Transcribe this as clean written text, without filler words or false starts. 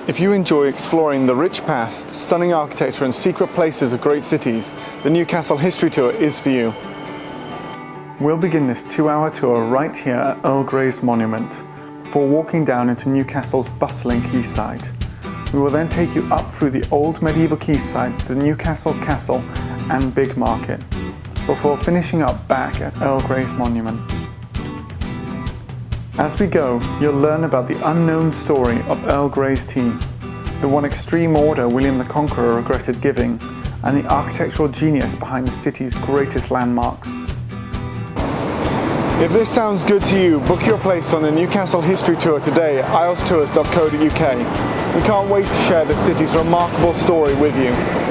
If you enjoy exploring the rich past, stunning architecture and secret places of great cities, the Newcastle History Tour is for you. We'll begin this 2-hour tour right here at Earl Grey's Monument, before walking down into Newcastle's bustling quayside. We will then take you up through the old medieval quayside to the Newcastle's castle and big market, before finishing up back at Earl Grey's Monument. As we go, you'll learn about the unknown story of Earl Grey's tea, the one extreme order William the Conqueror regretted giving, and the architectural genius behind the city's greatest landmarks. If this sounds good to you, book your place on the Newcastle History Tour today at ilestours.co.uk. We can't wait to share the city's remarkable story with you.